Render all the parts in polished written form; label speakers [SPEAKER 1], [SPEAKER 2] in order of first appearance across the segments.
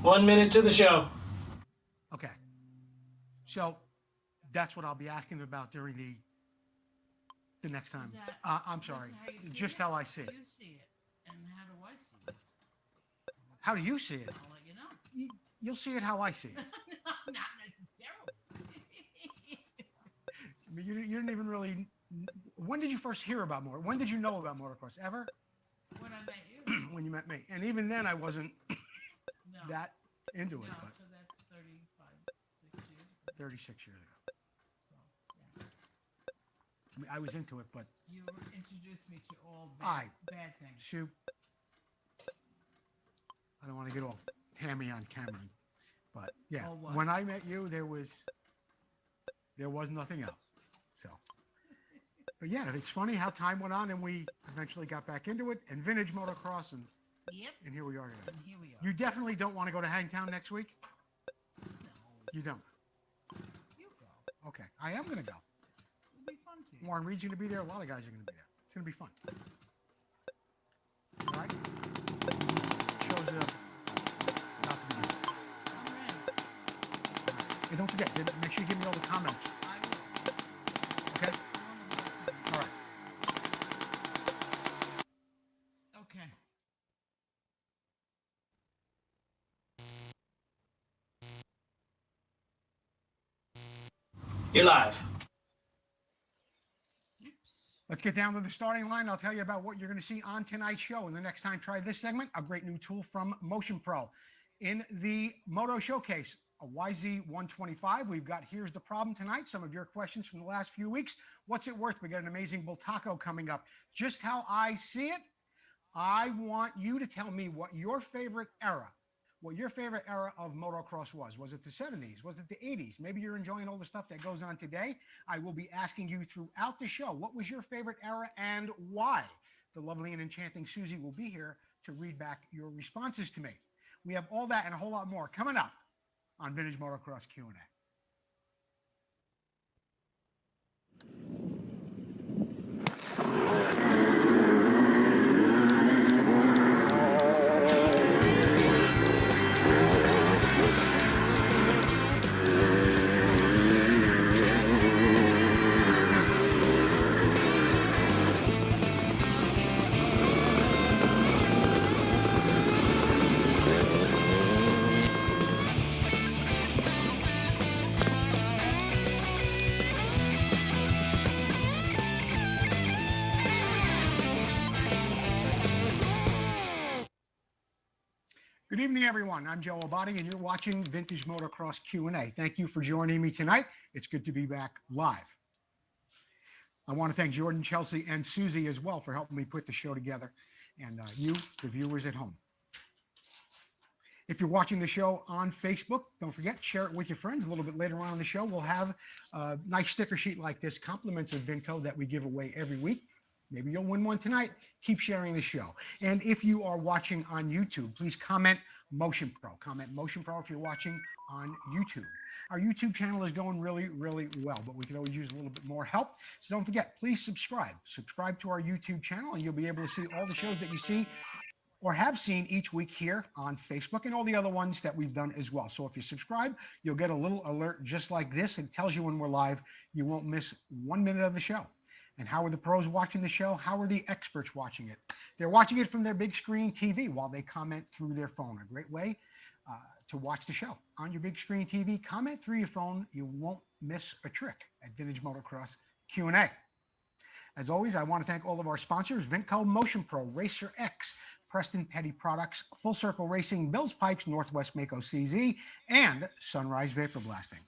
[SPEAKER 1] 1 minute to the show.
[SPEAKER 2] Okay. So that's what I'll be asking about during the next time. I'm sorry. Just how I see it.
[SPEAKER 3] You see it, and how do I see it?
[SPEAKER 2] How do you see it?
[SPEAKER 3] I'll let you know.
[SPEAKER 2] You'll see it how I see it.
[SPEAKER 3] Not necessarily.
[SPEAKER 2] I mean, you didn't even really. When did you first hear about motor? When did you know about motocross? Ever?
[SPEAKER 3] When I met you.
[SPEAKER 2] When you met me. And even then, I wasn't
[SPEAKER 3] No.
[SPEAKER 2] that into it.
[SPEAKER 3] No,
[SPEAKER 2] But
[SPEAKER 3] so that's 6 years ago.
[SPEAKER 2] 36 years ago.
[SPEAKER 3] So, yeah.
[SPEAKER 2] I mean, I was into it, but
[SPEAKER 3] You introduced me to all bad things.
[SPEAKER 2] Sue, I don't want to get all hammy on camera, but yeah,
[SPEAKER 3] Oh, what?
[SPEAKER 2] when I met you, there was nothing else. So, but yeah, it's funny how time went on, and we eventually got back into it, and vintage motocross, and
[SPEAKER 3] Yep.
[SPEAKER 2] here we are today.
[SPEAKER 3] And here we are.
[SPEAKER 2] You definitely don't want to go to Hangtown next week.
[SPEAKER 3] No.
[SPEAKER 2] You don't.
[SPEAKER 3] You go.
[SPEAKER 2] Okay, I am going to go.
[SPEAKER 3] It'll be fun to you.
[SPEAKER 2] Warren Reed's going to be there. A lot of guys are going to be there. It's going to be fun. All right. Shows not to be good.
[SPEAKER 3] I'm ready.
[SPEAKER 2] And don't forget, make sure you give me all the comments.
[SPEAKER 3] I will.
[SPEAKER 2] Okay. All right.
[SPEAKER 3] Okay.
[SPEAKER 1] You're live.
[SPEAKER 3] Oops.
[SPEAKER 2] Let's get down to the starting line. I'll tell you about what you're going to see on tonight's show. And the next time, try this segment, a great new tool from Motion Pro. In the Moto Showcase, a YZ125. We've got Here's the Problem tonight. Some of your questions from the last few weeks. What's it worth? We got an amazing bull taco coming up. Just how I see it, I want you to tell me what your favorite era of motocross was. Was it the 70s? Was it the 80s? Maybe you're enjoying all the stuff that goes on today. I will be asking you throughout the show, what was your favorite era and why? The lovely and enchanting Susie will be here to read back your responses to me. We have all that and a whole lot more coming up on Vintage Motocross Q&A. Good evening, everyone. I'm Joe Abadi, and you're watching Vintage Motocross Q&A. Thank you for joining me tonight. It's good to be back live. I want to thank Jordan, Chelsea, and Susie as well for helping me put the show together, and you, the viewers at home. If you're watching the show on Facebook, don't forget, share it with your friends. A little bit later on in the show, we'll have a nice sticker sheet like this, compliments of Vinco, that we give away every week. Maybe you'll win one tonight. Keep sharing the show. And if you are watching on YouTube, please comment Motion Pro. Comment Motion Pro if you're watching on YouTube. Our YouTube channel is going really, really well, but we could always use a little bit more help. So don't forget, please subscribe. Subscribe to our YouTube channel, and you'll be able to see all the shows that you see or have seen each week here on Facebook, and all the other ones that we've done as well. So if you subscribe, you'll get a little alert just like this. It tells you when we're live. You won't miss 1 minute of the show. And how are the pros watching the show? How are the experts watching it? They're watching it from their big screen TV while they comment through their phone. A great way to watch the show. On your big screen TV, comment through your phone. You won't miss a trick at Vintage Motocross Q&A. As always, I want to thank all of our sponsors: Vinco, Motion Pro, Racer X, Preston Petty Products, Full Circle Racing, Bill's Pipes, Northwest Mako CZ, and Sunrise Vapor Blasting.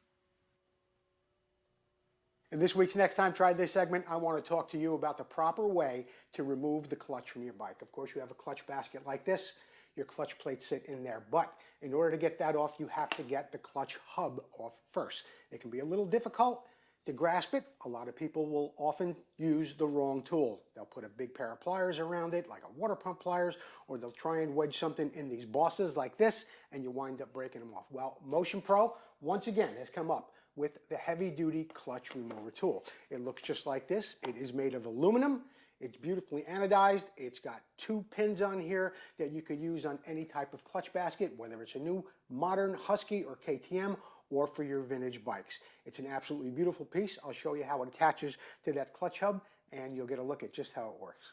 [SPEAKER 2] In this week's Next Time Try This segment, I want to talk to you about the proper way to remove the clutch from your bike. Of course, you have a clutch basket like this. Your clutch plates sit in there. But in order to get that off, you have to get the clutch hub off first. It can be a little difficult to grasp it. A lot of people will often use the wrong tool. They'll put a big pair of pliers around it, like a water pump pliers, or they'll try and wedge something in these bosses like this, and you wind up breaking them off. Well, Motion Pro, once again, has come up with the heavy-duty clutch remover tool. It looks just like this. It is made of aluminum.
[SPEAKER 1] It's beautifully anodized. It's got 2 pins on here that you could use on any type of clutch basket, whether it's a new modern Husky or KTM or for your vintage bikes. It's an absolutely beautiful piece. I'll show you how it attaches to that clutch hub and you'll get a look at just how it works.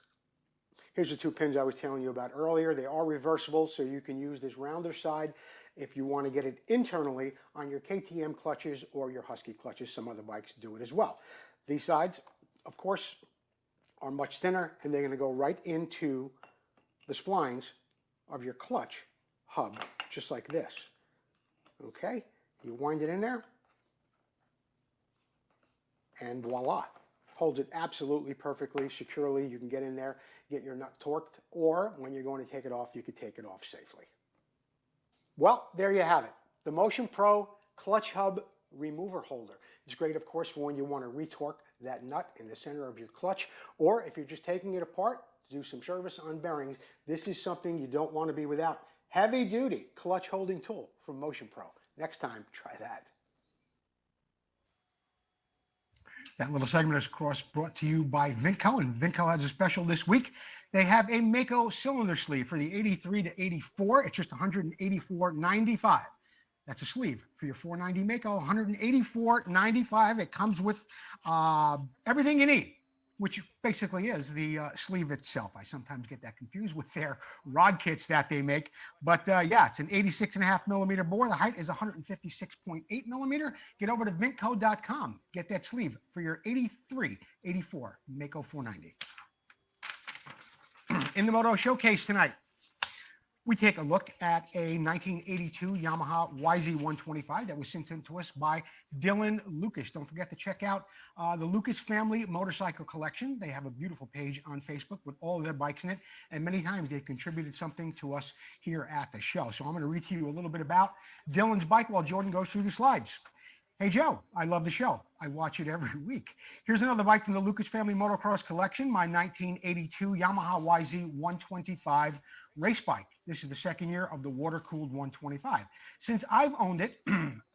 [SPEAKER 1] Here's the 2 pins I was telling you about earlier. They are reversible, so you can use this rounder side if you want to get it internally on your KTM clutches or your Husky clutches. Some other bikes do it as well. These sides, of course, are much thinner, and they're going to go right into the splines of your clutch hub, just like this. Okay, you wind it in there, and voila. Holds it absolutely perfectly, securely. You can get in there, get your nut torqued, or when you're going to take it off, you could take it off safely. Well, there you have it. The Motion Pro Clutch Hub Remover Holder. It's great, of course, for when you want to retorque that nut in the center of your clutch, or if you're just taking it apart to do some service on bearings, this is something you don't want to be without. Heavy duty clutch holding tool from Motion Pro. Next time, try that.
[SPEAKER 2] That little segment is, of course, brought to you by Vinco, and Vinco has a special this week. They have a Mako cylinder sleeve for the 83 to 84. It's just $184.95. That's a sleeve for your 490 Mako, $184.95. It comes with everything you need, which basically is the sleeve itself. I sometimes get that confused with their rod kits that they make. But yeah, it's an 86.5 millimeter bore. The height is 156.8 millimeter. Get over to vintco.com. Get that sleeve for your 83, 84 Mako 490. In the Moto Showcase tonight, we take a look at a 1982 Yamaha YZ125 that was sent in to us by Dylan Lucas. Don't forget to check out the Lucas Family Motorcycle Collection. They have a beautiful page on Facebook with all of their bikes in it, and many times they've contributed something to us here at the show. So I'm going to read to you a little bit about Dylan's bike while Jordan goes through the slides. Hey Joe, I love the show. I watch it every week. Here's another bike from the Lucas Family Motocross Collection, my 1982 Yamaha YZ125 race bike. This is the second year of the water-cooled 125. Since I've owned it,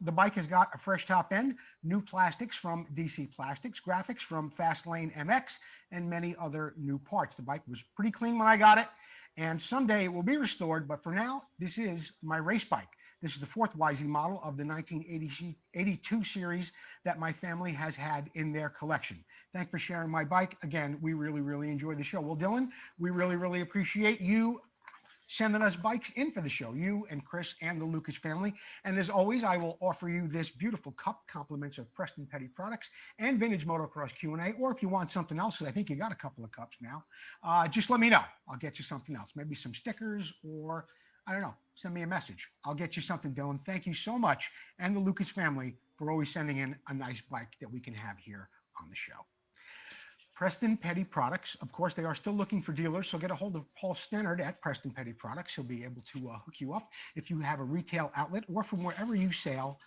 [SPEAKER 2] the bike has got a fresh top end, new plastics from DC Plastics, graphics from Fastlane MX, and many other new parts. The bike was pretty clean when I got it, and someday it will be restored, but for now, this is my race bike. This is the 4th YZ model of the 1982 series that my family has had in their collection. Thanks for sharing my bike. Again, we really, really enjoy the show. Well, Dylan, we really, really appreciate you sending us bikes in for the show, you and Chris and the Lucas family. And as always, I will offer you this beautiful cup, compliments of Preston Petty Products and Vintage Motocross Q&A, or if you want something else, because I think you got a couple of cups now, just let me know. I'll get you something else, maybe some stickers, or I don't know, send me a message. I'll get you something, Dylan. Thank you so much, and the Lucas family, for always sending in a nice bike that we can have here on the show. Preston Petty Products, of course, they are still looking for dealers, so get a hold of Paul Stennard at Preston Petty Products. He'll be able to hook you up if you have a retail outlet or from wherever you sell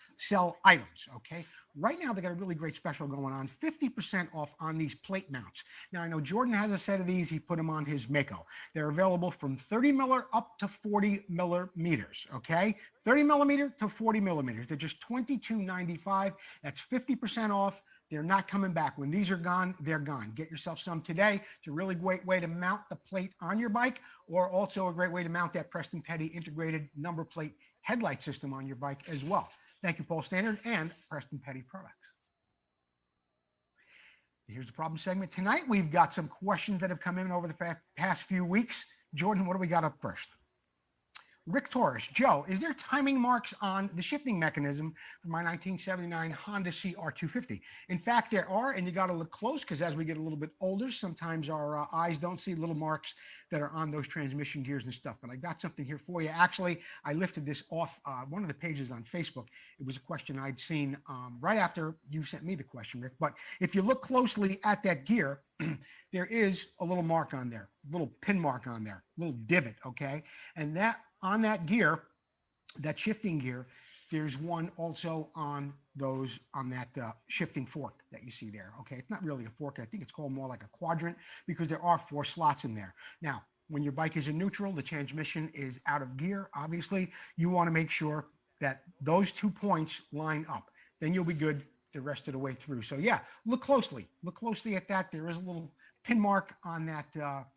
[SPEAKER 2] items, okay? Right now, they got a really great special going on, 50% off on these plate mounts. Now, I know Jordan has a set of these. He put them on his Mako. They're available from 30 miller up to 40 millimeters, okay? 30 millimeter to 40 millimeters. They're just $22.95. That's 50% off. They're not coming back. When these are gone, they're gone. Get yourself some today. It's a really great way to mount the plate on your bike, or also a great way to mount that Preston Petty integrated number plate headlight system on your bike as well. Thank you, Paul Stannard and Preston Petty Products. Here's the problem segment. Tonight, we've got some questions that have come in over the past few weeks. Jordan, what do we got up first? Rick Torres, Joe, is there timing marks on the shifting mechanism for my 1979 Honda CR250? In fact, there are, and you got to look close because as we get a little bit older, sometimes our eyes don't see little marks that are on those transmission gears and stuff. But I got something here for you. Actually, I lifted this off one of the pages on Facebook. It was a question I'd seen right after you sent me the question, Rick. But if you look closely at that gear, there is a little mark on there, a little pin mark on there, a little divot, okay? And that on that gear, that shifting gear, there's one also on that shifting fork that you see there, okay? It's not really a fork. I think it's called more like a quadrant because there are 4 slots in there. Now, when your bike is in neutral, the transmission is out of gear, obviously, you want to make sure that those 2 points line up. Then you'll be good the rest of the way through. So yeah, look closely at that. There is a little pin mark on that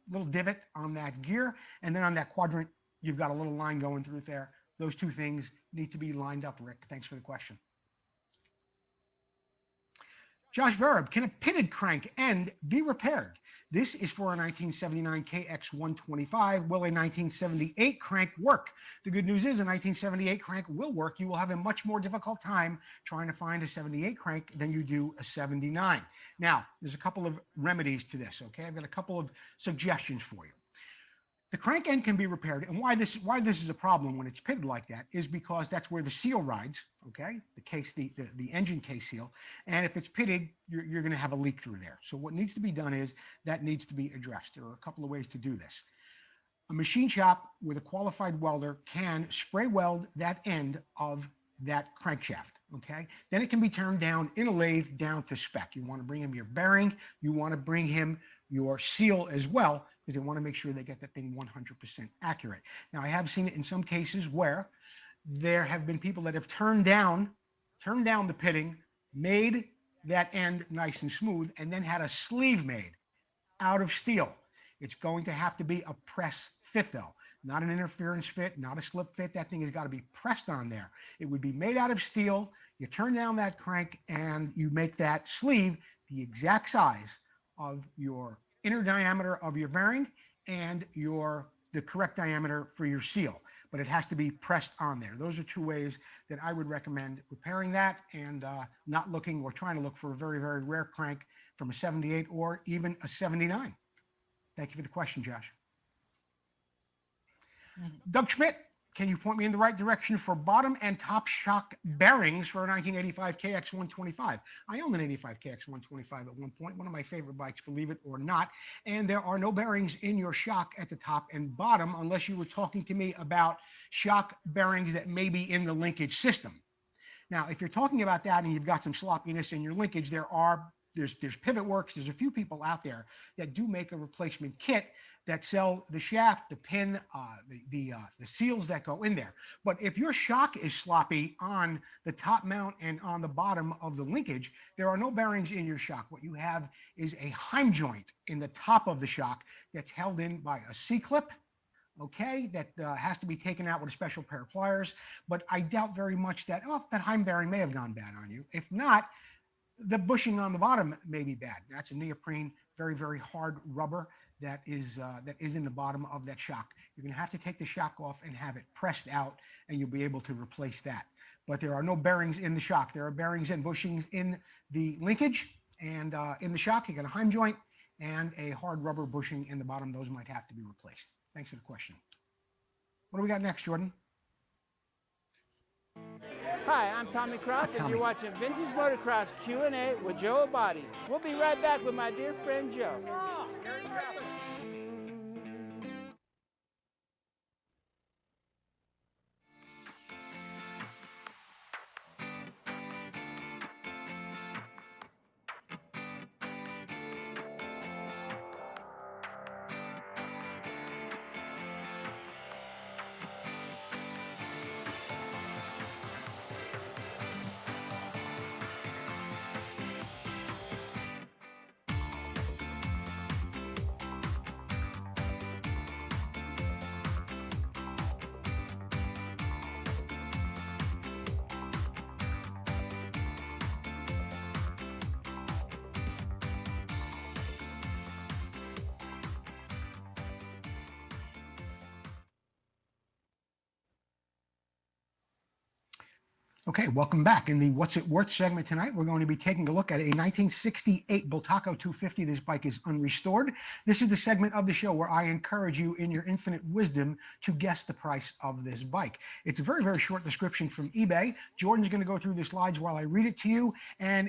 [SPEAKER 2] little divot on that gear, and then on that quadrant, you've got a little line going through there. Those two things need to be lined up, Rick. Thanks for the question. Josh Verb, can a pitted crank end be repaired? This is for a 1979 KX125. Will a 1978 crank work? The good news is a 1978 crank will work. You will have a much more difficult time trying to find a 78 crank than you do a 79. Now, there's a couple of remedies to this, okay? I've got a couple of suggestions for you. The crank end can be repaired, and why this is a problem when it's pitted like that is because that's where the seal rides, okay? The engine case seal, and if it's pitted, you're going to have a leak through there. So what needs to be done is that needs to be addressed. There are a couple of ways to do this. A machine shop with a qualified welder can spray weld that end of that crankshaft, okay? Then it can be turned down in a lathe down to spec. You want to bring him your bearing, you want to bring him your seal as well, because they want to make sure they get that thing 100% accurate. Now, I have seen it in some cases where there have been people that have turned down the pitting, made that end nice and smooth, and then had a sleeve made out of steel. It's going to have to be a press fit though, not an interference fit, not a slip fit. That thing has got to be pressed on there. It would be made out of steel. You turn down that crank and you make that sleeve the exact size of your inner diameter of your bearing and the correct diameter for your seal, but it has to be pressed on there. Those are two ways that I would recommend repairing that, and not looking or trying to look for a very, very rare crank from a 78 or even a 79. Thank you for the question, Josh. Doug Schmidt, can you point me in the right direction for bottom and top shock bearings for a 1985 KX125? I owned an 85 KX125 at one point, one of my favorite bikes, believe it or not. And there are no bearings in your shock at the top and bottom, unless you were talking to me about shock bearings that may be in the linkage system. Now, if you're talking about that and you've got some sloppiness in your linkage, there's Pivot Works. There's a few people out there that do make a replacement kit that sell the shaft, the pin, the seals that go in there. But if your shock is sloppy on the top mount and on the bottom of the linkage, there are no bearings in your shock. What you have is a heim joint in the top of the shock that's held in by a C-clip, okay, that has to be taken out with a special pair of pliers. But I doubt very much that heim bearing may have gone bad on you. If not, the bushing on the bottom may be bad. That's a neoprene, very, very hard rubber that is in the bottom of that shock. You're going to have to take the shock off and have it pressed out, and you'll be able to replace that. But there are no bearings in the shock. There are bearings and bushings in the linkage, and in the shock, you got a heim joint and a hard rubber bushing in the bottom. Those might have to be replaced. Thanks for the question. What do we got next, Jordan?
[SPEAKER 4] Hi, I'm Tommy Croft, and you're watching Vintage Motocross Q&A with Joe Abadi. We'll be right back with my dear friend Joe.
[SPEAKER 1] Oh, Gary Trapper.
[SPEAKER 2] Okay, welcome back. In the What's It Worth segment tonight, we're going to be taking a look at a 1968 Bultaco 250. This bike is unrestored. This is the segment of the show where I encourage you in your infinite wisdom to guess the price of this bike. It's a very, very short description from eBay. Jordan's going to go through the slides while I read it to you. And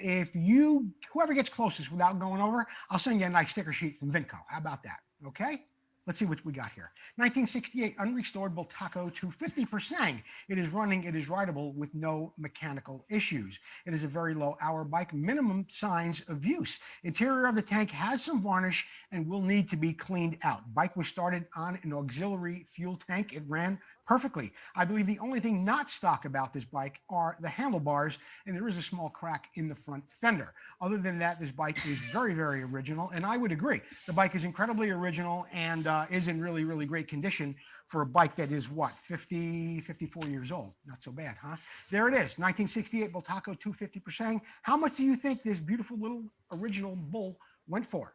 [SPEAKER 2] whoever gets closest without going over, I'll send you a nice sticker sheet from Vinco. How about that? Okay? Let's see what we got here. 1968 unrestored Bultaco 250 Persang. It is running, it is rideable with no mechanical issues. It is a very low hour bike, minimum signs of use. Interior of the tank has some varnish and will need to be cleaned out. Bike was started on an auxiliary fuel tank. It ran perfectly. I believe the only thing not stock about this bike are the handlebars, and there is a small crack in the front fender. Other than that, this bike is very, very original, and I would agree. The bike is incredibly original and is in really, really great condition for a bike that is, what, 54 years old. Not so bad, huh? There it is, 1968 Bultaco 250%. How much do you think this beautiful little original bull went for?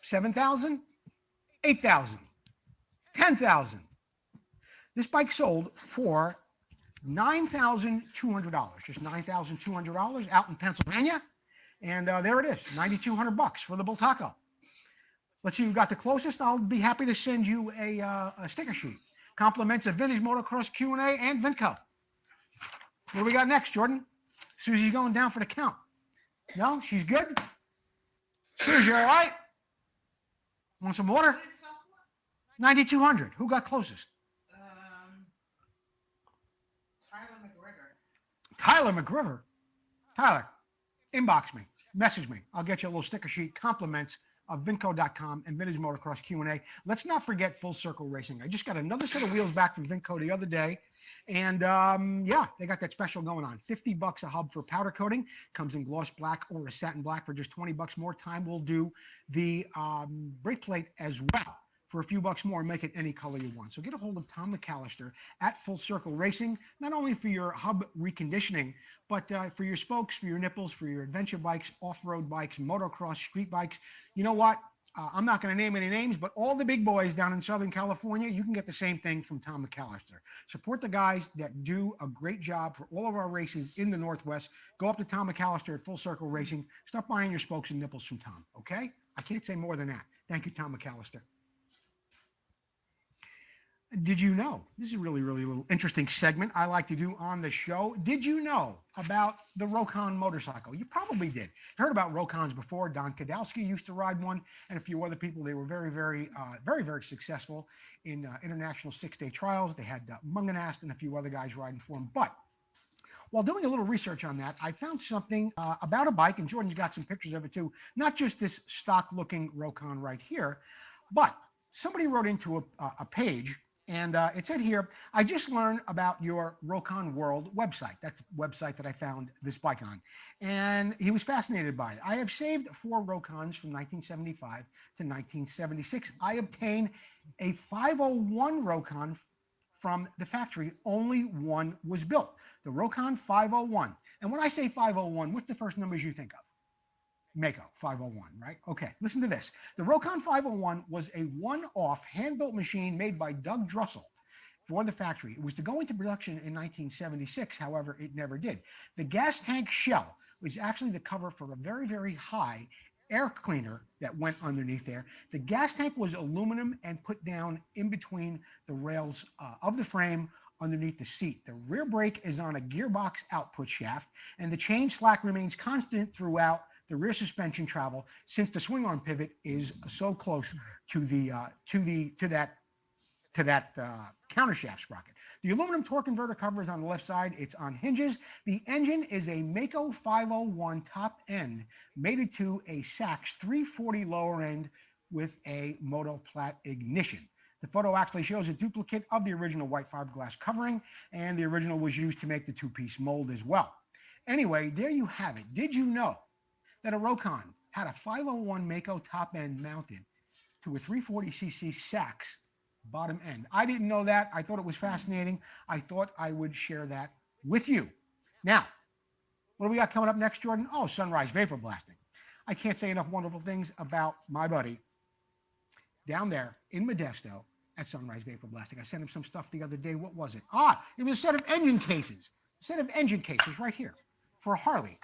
[SPEAKER 2] 7,000? 8,000? 10,000? This bike sold for $9,200, just $9,200 out in Pennsylvania. And there it is, $9,200 for the Bultaco. Let's see who got the closest. I'll be happy to send you a sticker sheet. Compliments of Vintage Motocross Q&A and Vinco. What do we got next, Jordan? Susie's going down for the count. No, she's good? Susie, you all right? Want some water? 9,200. Who got closest? Tyler McGriver. Tyler, inbox me, message me. I'll get you a little sticker sheet. Compliments of Vinco.com and Vintage Motocross Q&A. Let's not forget Full Circle Racing. I just got another set of wheels back from Vinco the other day. And yeah, they got that special going on. $50 a hub for powder coating. Comes in gloss black or a satin black for just $20 more. Time we'll do the brake plate as well for a few bucks more and make it any color you want. So get a hold of Tom McAllister at Full Circle Racing, not only for your hub reconditioning, but for your spokes, for your nipples, for your adventure bikes, off-road bikes, motocross, street bikes. You know what? I'm not going to name any names, but all the big boys down in Southern California, you can get the same thing from Tom McAllister. Support the guys that do a great job for all of our races in the Northwest. Go up to Tom McAllister at Full Circle Racing. Start buying your spokes and nipples from Tom, okay? I can't say more than that. Thank you, Tom McAllister. Did you know, this is a really, really little interesting segment I like to do on the show. Did you know about the Rokon motorcycle? You probably did. Heard about Rokons before. Don Kadowski used to ride one and a few other people. They were very, very successful in international six-day trials. They had Munganast and a few other guys riding for them. But while doing a little research on that, I found something about a bike, and Jordan's got some pictures of it too. Not just this stock-looking Rokon right here, but somebody wrote into a page. And it said here, I just learned about your Rokon World website. That's the website that I found this bike on. And he was fascinated by it. I have saved 4 Rokons from 1975 to 1976. I obtained a 501 Rokon from the factory. Only one was built. The Rokon 501. And when I say 501, what's the first numbers you think of? Mako 501, right? Okay, listen to this. The Rokon 501 was a one-off hand-built machine made by Doug Drussel for the factory. It was to go into production in 1976, however, it never did. The gas tank shell was actually the cover for a very, very high air cleaner that went underneath there. The gas tank was aluminum and put down in between the rails of the frame underneath the seat. The rear brake is on a gearbox output shaft, and the chain slack remains constant throughout the rear suspension travel, since the swing arm pivot is so close to that countershaft sprocket. The aluminum torque converter cover is on the left side. It's on hinges. The engine is a Mako 501 top end mated to a Sachs 340 lower end with a Motoplat ignition. The photo actually shows a duplicate of the original white fiberglass covering, and the original was used to make the two-piece mold as well. Anyway, there you have it. Did you know that a Rokon had a 501 Mako top end mounted to a 340cc Sachs bottom end? I didn't know that. I thought it was fascinating. I thought I would share that with you. Now, what do we got coming up next, Jordan? Oh, Sunrise Vapor Blasting. I can't say enough wonderful things about my buddy down there in Modesto at Sunrise Vapor Blasting. I sent him some stuff the other day. What was it? It was a set of engine cases. A set of engine cases right here for a Harley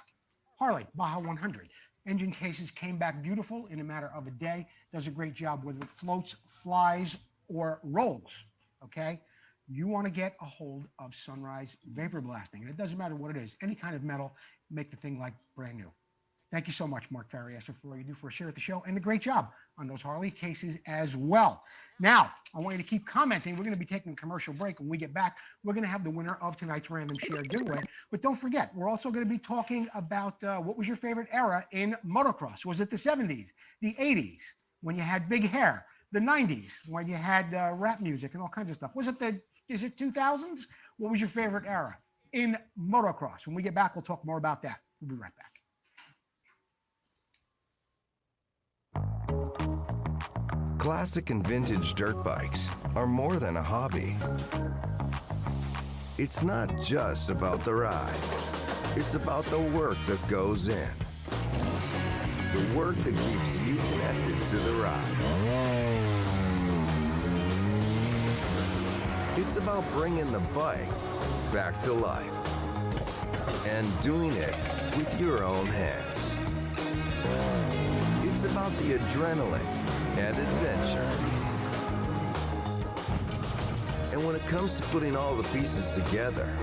[SPEAKER 2] Baja 100. Engine cases came back beautiful in a matter of a day. Does a great job whether it floats, flies, or rolls, okay? You want to get a hold of Sunrise Vapor Blasting. And it doesn't matter what it is. Any kind of metal, make the thing like brand new. Thank you so much, Mark Farias, for what you do for a share at the show, and the great job on those Harley cases as well. Now, I want you to keep commenting. We're going to be taking a commercial break. When we get back, we're going to have the winner of tonight's random share giveaway. But don't forget, we're also going to be talking about what was your favorite era in motocross. Was it the 70s, the 80s, when you had big hair? The 90s, when you had rap music and all kinds of stuff? Was it the Is it 2000s? What was your favorite era in motocross? When we get back, we'll talk more about that. We'll be right back.
[SPEAKER 5] Classic and vintage dirt bikes are more than a hobby. It's not just about the ride. It's about the work that goes in. The work that keeps you connected to the ride. It's about bringing the bike back to life and doing it with your own hands. It's about the adrenaline and adventure. And when it comes to putting all the pieces together,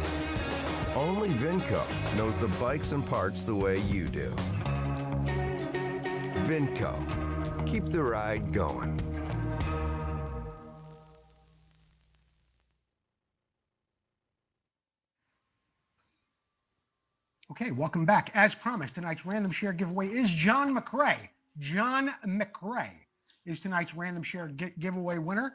[SPEAKER 5] only Vinco knows the bikes and parts the way you do. Vinco, keep the ride going.
[SPEAKER 2] Okay, welcome back. As promised, tonight's random share giveaway is John McRae. John McRae is tonight's random share giveaway winner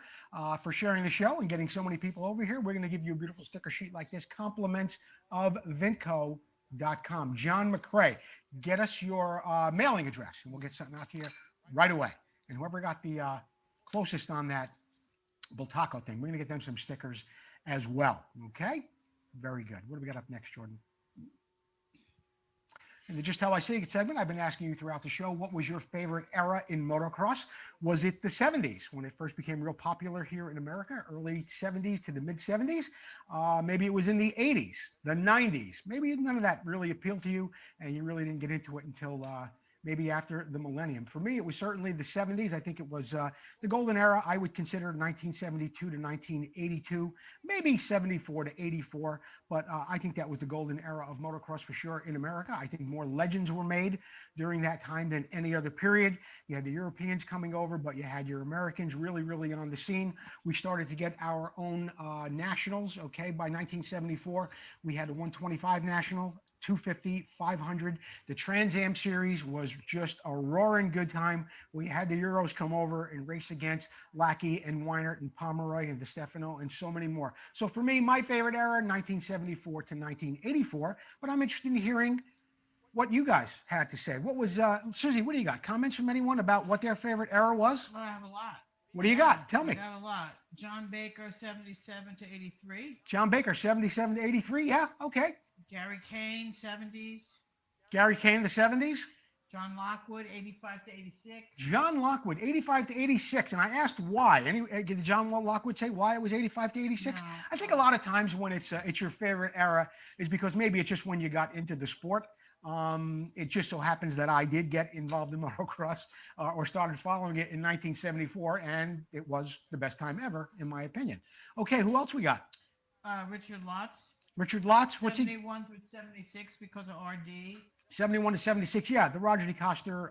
[SPEAKER 2] for sharing the show and getting so many people over here. We're going to give you a beautiful sticker sheet like this, compliments of Vinco.com. John McRae, get us your mailing address and we'll get something out to you right away. And whoever got the closest on that Bultaco thing, we're going to get them some stickers as well. Okay? Very good. What do we got up next, Jordan? And just how I see it segment, I've been asking you throughout the show, what was your favorite era in motocross? Was it the 70s when it first became real popular here in America, early 70s to the mid 70s? Maybe it was in the 80s, the 90s. Maybe none of that really appealed to you and you really didn't get into it until maybe after the millennium. For me, it was certainly the 70s. I think it was the golden era. I would consider 1972 to 1982, maybe 74 to 84. But I think that was the golden era of motocross for sure in America. I think more legends were made during that time than any other period. You had the Europeans coming over, but you had your Americans really on the scene. We started to get our own nationals, okay? By 1974, we had a 125 national, 250, 500. The Trans Am Series was just a roaring good time. We had the Euros come over and race against Lackey and Weinert and Pomeroy and DeStefano and so many more. So for me, my favorite era, 1974 to 1984. But I'm interested in hearing what you guys had to say. What was, Susie, what do you got? Comments from anyone about what their favorite era was?
[SPEAKER 3] Well, I have a lot.
[SPEAKER 2] What do you got? Tell me.
[SPEAKER 3] I got a lot. John Baker, 77 to 83.
[SPEAKER 2] John Baker, 77 to 83. Yeah, okay.
[SPEAKER 3] Gary Kane, 70s.
[SPEAKER 2] Gary Kane, the 70s.
[SPEAKER 3] John Lockwood, 85 to 86.
[SPEAKER 2] John Lockwood, 85 to 86. And I asked why. Did John Lockwood say why it was 85 to 86?
[SPEAKER 3] No.
[SPEAKER 2] I think a lot of times when it's your favorite era is because maybe it's just when you got into the sport. It just so happens that I did get involved in motocross or started following it in 1974, and it was the best time ever, in my opinion. Okay, who else we got?
[SPEAKER 3] Richard Lotz.
[SPEAKER 2] Richard Lotz. What's he?
[SPEAKER 3] 71 through 76 because of RD.
[SPEAKER 2] 71 to 76. Yeah, the Roger DeCoster.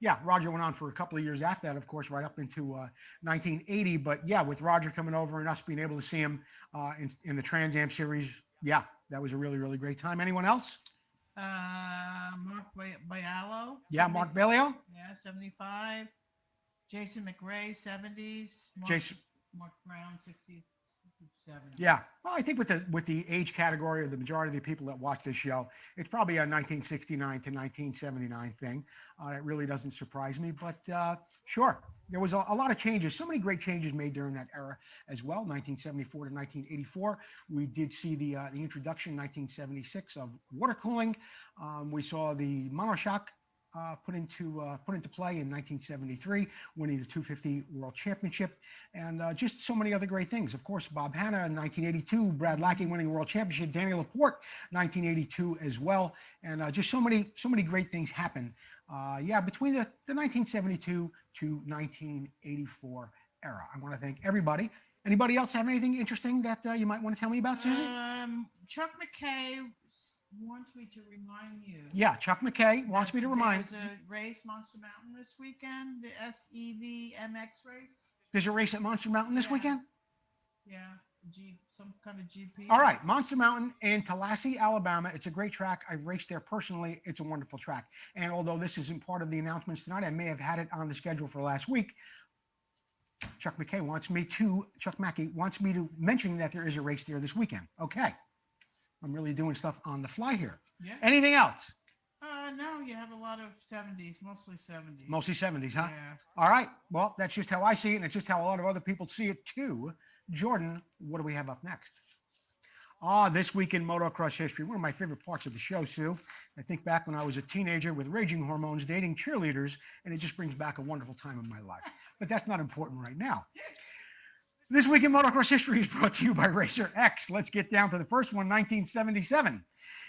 [SPEAKER 2] Yeah, Roger went on for a couple of years after that, of course, right up into 1980. But yeah, with Roger coming over and us being able to see him in the Trans Am Series, yeah, that was a really great time. Anyone else?
[SPEAKER 3] Mark Bialo.
[SPEAKER 2] Yeah, Mark Bellio.
[SPEAKER 3] Yeah, 75. Jason McRae, 70s. Mark Brown, 67.
[SPEAKER 2] Yeah, well, I think with the age category of the majority of the people that watch this show, it's probably a 1969 to 1979 thing. It really doesn't surprise me, but sure, there was a lot of changes. So many great changes made during that era as well. 1974 to 1984, we did see the introduction in 1976 of water cooling. We saw the monoshock put into play in 1973, winning the 250 World Championship, and just so many other great things. Of course, Bob Hanna in 1982, Brad Lackey winning World Championship, Daniel Laporte 1982 as well, and just so many great things happened. Yeah, between the 1972 to 1984 era. I want to thank everybody. Anybody else have anything interesting that you might want to tell me about, Susie?
[SPEAKER 3] Chuck McKay wants me to remind you.
[SPEAKER 2] Yeah, Chuck McKay wants me to remind.
[SPEAKER 3] There's a race, Monster Mountain, this weekend, the SEVMX race.
[SPEAKER 2] There's a race at Monster Mountain this weekend?
[SPEAKER 3] Yeah, some kind of GP.
[SPEAKER 2] All right, Monster Mountain in Tallahassee, Alabama. It's a great track. I've raced there personally. It's a wonderful track. And although this isn't part of the announcements tonight, I may have had it on the schedule for last week. Chuck Mackey wants me to mention that there is a race there this weekend. Okay. I'm really doing stuff on the fly here.
[SPEAKER 3] Yeah.
[SPEAKER 2] Anything else?
[SPEAKER 3] No, you have a lot of 70s, mostly 70s.
[SPEAKER 2] Mostly 70s, huh?
[SPEAKER 3] Yeah.
[SPEAKER 2] All right. Well, that's just how I see it, and it's just how a lot of other people see it too. Jordan, what do we have up next? This week in motocross history, one of my favorite parts of the show, Sue. I think back when I was a teenager with raging hormones, dating cheerleaders, and it just brings back a wonderful time in my life. But that's not important right now. This week in motocross history is brought to you by Racer X. Let's get down to the first one, 1977.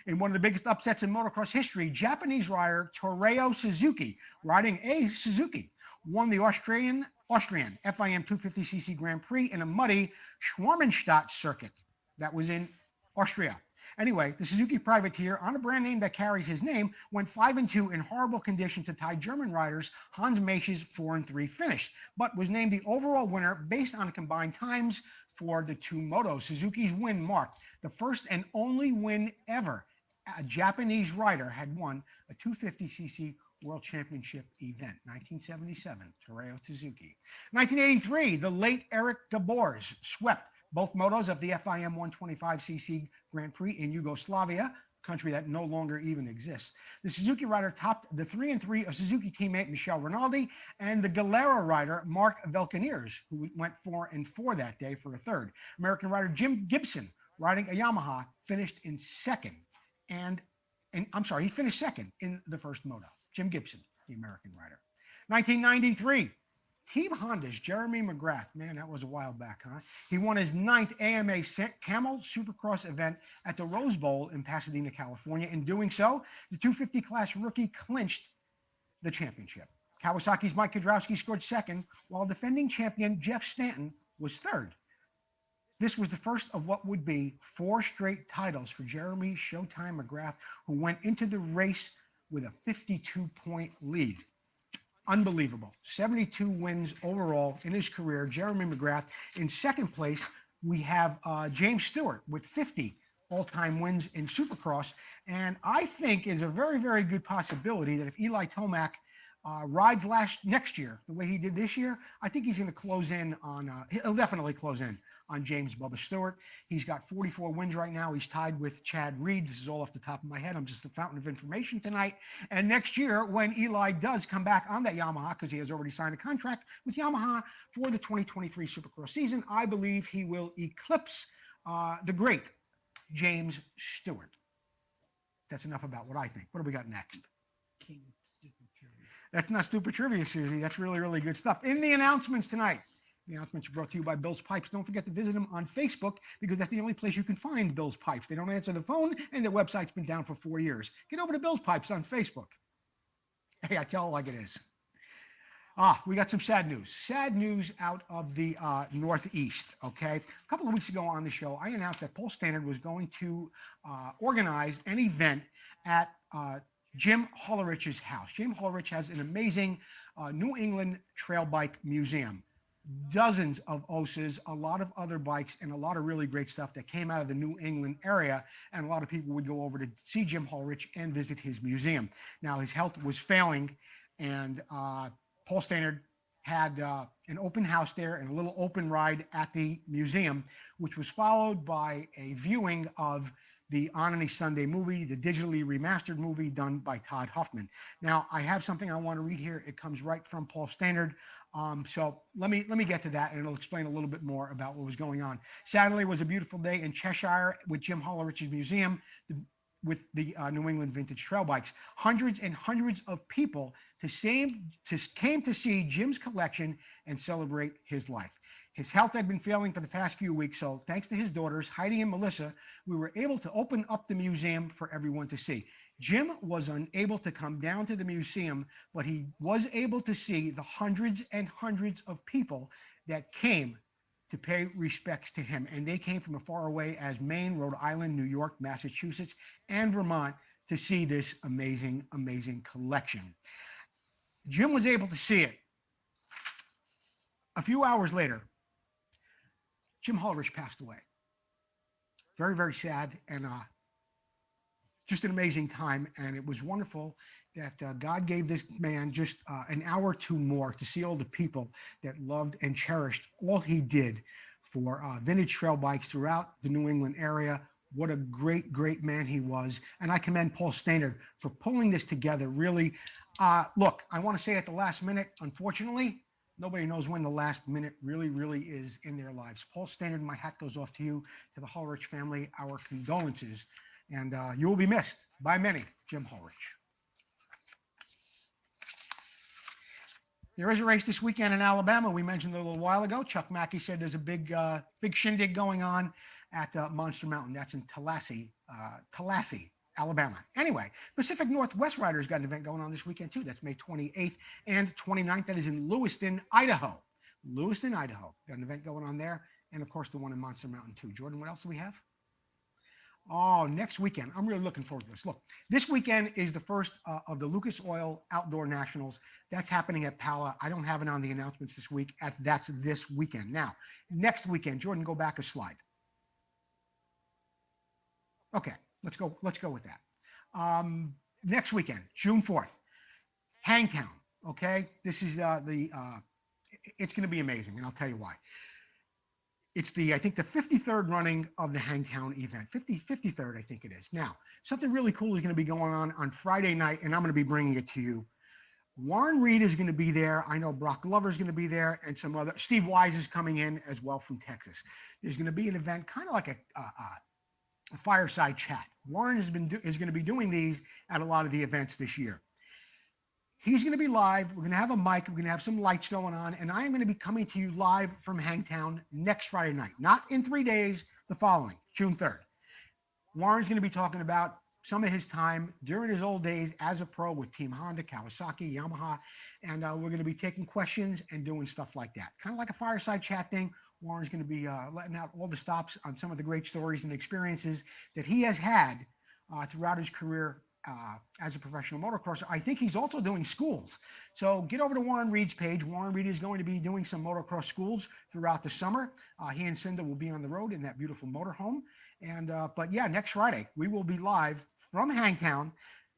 [SPEAKER 2] In one of the biggest upsets in motocross history, Japanese rider Torio Suzuki, riding a Suzuki, won the Austrian FIM 250cc Grand Prix in a muddy Schwarmenstadt circuit that was in Austria. Anyway, the Suzuki privateer, on a brand name that carries his name, went 5-2 in horrible condition to tie German riders Hans Maisch's 4-3 finish, but was named the overall winner based on combined times for the two motos. Suzuki's win marked the first and only win ever a Japanese rider had won a 250cc World Championship event. 1977, Torio Suzuki. 1983, the late Eric Gabors swept both motos of the FIM 125cc Grand Prix in Yugoslavia, country that no longer even exists. The Suzuki rider topped the 3-3 of Suzuki teammate Michel Rinaldi and the Galera rider Mark Velkeniers, who went 4-4 that day for a third. American rider Jim Gibson, riding a Yamaha, finished in second. He finished second in the first moto. Jim Gibson, the American rider. 1993. Team Honda's Jeremy McGrath, man, that was a while back, huh? He won his 9th AMA Camel Supercross event at the Rose Bowl in Pasadena, California. In doing so, the 250 class rookie clinched the championship. Kawasaki's Mike Kudrowski scored second, while defending champion Jeff Stanton was third. This was the first of what would be 4 straight titles for Jeremy Showtime McGrath, who went into the race with a 52-point lead. Unbelievable. 72 wins overall in his career. Jeremy McGrath. In second place, we have James Stewart with 50 all-time wins in Supercross. And I think is a very, very good possibility that if Eli Tomac rides next year the way he did this year, I think he's going to close in on, he'll definitely close in on James Bubba Stewart. He's got 44 wins right now. He's tied with Chad Reed. This is all off the top of my head. I'm just a fountain of information tonight. And next year, when Eli does come back on that Yamaha, because he has already signed a contract with Yamaha for the 2023 Supercross season, I believe he will eclipse the great James Stewart. That's enough about what I think. What do we got next?
[SPEAKER 3] King Stupid Trivia.
[SPEAKER 2] That's not stupid trivia, Susie. That's really, really good stuff. In the announcements tonight, the announcements are brought to you by Bill's Pipes. Don't forget to visit them on Facebook, because that's the only place you can find Bill's Pipes. They don't answer the phone, and their website's been down for 4 years. Get over to Bill's Pipes on Facebook. Hey, I tell it like it is. We got some sad news. Sad news out of the Northeast, okay? A couple of weeks ago on the show, I announced that Paul Stannard was going to organize an event at Jim Hollerich's house. Jim Hollerich has an amazing New England trail bike museum. Dozens of OSAs, a lot of other bikes, and a lot of really great stuff that came out of the New England area. And a lot of people would go over to see Jim Hollerich and visit his museum. Now, his health was failing, and Paul Stannard had an open house there and a little open ride at the museum, which was followed by a viewing of the On Any Sunday movie, the digitally remastered movie done by Todd Huffman. Now, I have something I want to read here. It comes right from Paul Stannard. So let me get to that, and it'll explain a little bit more about what was going on. Saturday was a beautiful day in Cheshire with Jim Hollerich's museum, with the New England vintage trail bikes. Hundreds and hundreds of people came to see Jim's collection and celebrate his life. His health had been failing for the past few weeks, so thanks to his daughters, Heidi and Melissa, we were able to open up the museum for everyone to see. Jim was unable to come down to the museum, but he was able to see the hundreds and hundreds of people that came to pay respects to him. And they came from as far away as Maine, Rhode Island, New York, Massachusetts, and Vermont to see this amazing, amazing collection. Jim was able to see it. A few hours later, Jim Hollerich passed away. Very, very sad. And just an amazing time. And it was wonderful that God gave this man just an hour or two more to see all the people that loved and cherished all he did for vintage trail bikes throughout the New England area. What a great, great man he was. And I commend Paul Stainerd for pulling this together. Really, look, I want to say at the last minute, unfortunately, nobody knows when the last minute really, really is in their lives. Paul Stainerd, my hat goes off to you, to the Hulrich family, our condolences. And you will be missed by many, Jim Hulrich. There is a race this weekend in Alabama. We mentioned it a little while ago. Chuck Mackey said there's a big shindig going on at Monster Mountain. That's in Tallahassee, Alabama. Anyway, Pacific Northwest Riders got an event going on this weekend too. That's May 28th and 29th. That is in Lewiston, Idaho. Lewiston, Idaho. Got an event going on there. And of course, the one in Monster Mountain too. Jordan, what else do we have? Oh, next weekend. I'm really looking forward to this. Look, this weekend is the first of the Lucas Oil Outdoor Nationals. That's happening at Pala. I don't have it on the announcements this week. That's this weekend. Now, next weekend, Jordan, go back a slide. Okay, let's go with that. Next weekend, June 4th, Hangtown. Okay, this is it's going to be amazing, and I'll tell you why. It's I think the 53rd running of the Hangtown event. 53rd, I think it is. Now, something really cool is going to be going on Friday night, and I'm going to be bringing it to you. Warren Reed is going to be there. I know Brock Glover is going to be there, and some other. Steve Wise is coming in as well from Texas. There's going to be an event, kind of like a fireside chat. Warren is going to be doing these at a lot of the events this year. He's going to be live. We're going to have a mic. We're going to have some lights going on. And I am going to be coming to you live from Hangtown next Friday night. Not in 3 days, the following, June 3rd. Warren's going to be talking about some of his time during his old days as a pro with Team Honda, Kawasaki, Yamaha. And we're going to be taking questions and doing stuff like that. Kind of like a fireside chat thing. Warren's going to be letting out all the stops on some of the great stories and experiences that he has had throughout his career as a professional motocrosser. I think he's also doing schools. So get over to Warren Reed's page. Warren Reed is going to be doing some motocross schools throughout the summer. He and Cinda will be on the road in that beautiful motorhome. And but yeah, next Friday we will be live from Hangtown.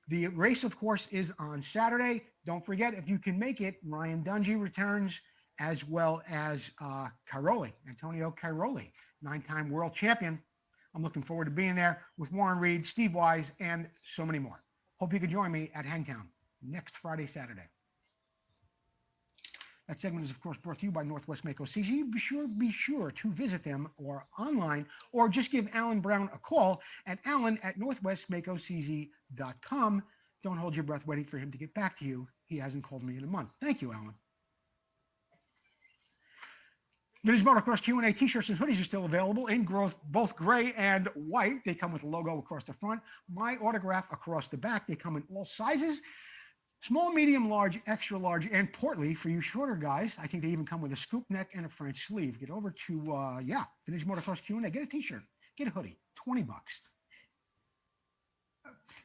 [SPEAKER 2] The race, of course, is on Saturday. Don't forget, if you can make it, Ryan Dungey returns, as well as Antonio Cairoli, 9-time world champion. I'm looking forward to being there with Warren Reed, Steve Wise, and so many more. Hope you could join me at Hangtown next Friday, Saturday. That segment is, of course, brought to you by Northwest Mako CZ. Be sure to visit them or online, or just give Alan Brown a call at alan@northwestmakocz.com. Don't hold your breath waiting for him to get back to you. He hasn't called me in a month. Thank you, Alan. Vintage Motocross Q&A t-shirts and hoodies are still available in both gray and white. They come with a logo across the front, my autograph across the back. They come in all sizes, small, medium, large, extra large, and portly for you shorter guys. I think they even come with a scoop neck and a French sleeve. Get over to, Vintage Motocross Q&A. Get a t-shirt, get a hoodie, $20.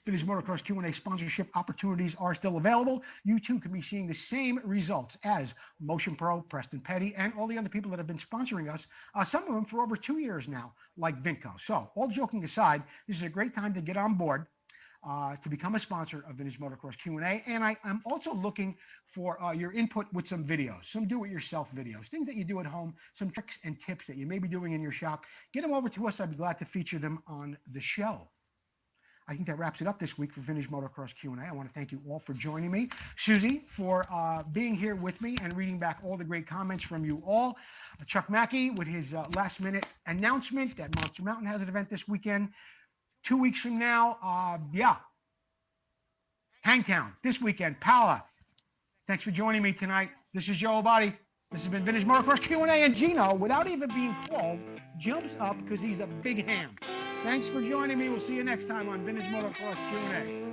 [SPEAKER 2] Vintage Motocross Q&A sponsorship opportunities are still available. You too can be seeing the same results as Motion Pro, Preston Petty, and all the other people that have been sponsoring us, some of them for over 2 years now, like Vinco. So, all joking aside, this is a great time to get on board to become a sponsor of Vintage Motocross Q&A. And I'm also looking for your input with some videos, some do-it-yourself videos, things that you do at home, some tricks and tips that you may be doing in your shop. Get them over to us. I'd be glad to feature them on the show. I think that wraps it up this week for Vintage Motocross Q&A. I want to thank you all for joining me. Susie, for being here with me and reading back all the great comments from you all. Chuck Mackey with his last-minute announcement that Monster Mountain has an event this weekend. 2 weeks from now, Hangtown this weekend, Pala. Thanks for joining me tonight. This is Joe Abadi. This has been Vintage Motocross Q&A, and Gino, without even being called, jumps up because he's a big ham. Thanks for joining me. We'll see you next time on Vintage Motocross Q&A.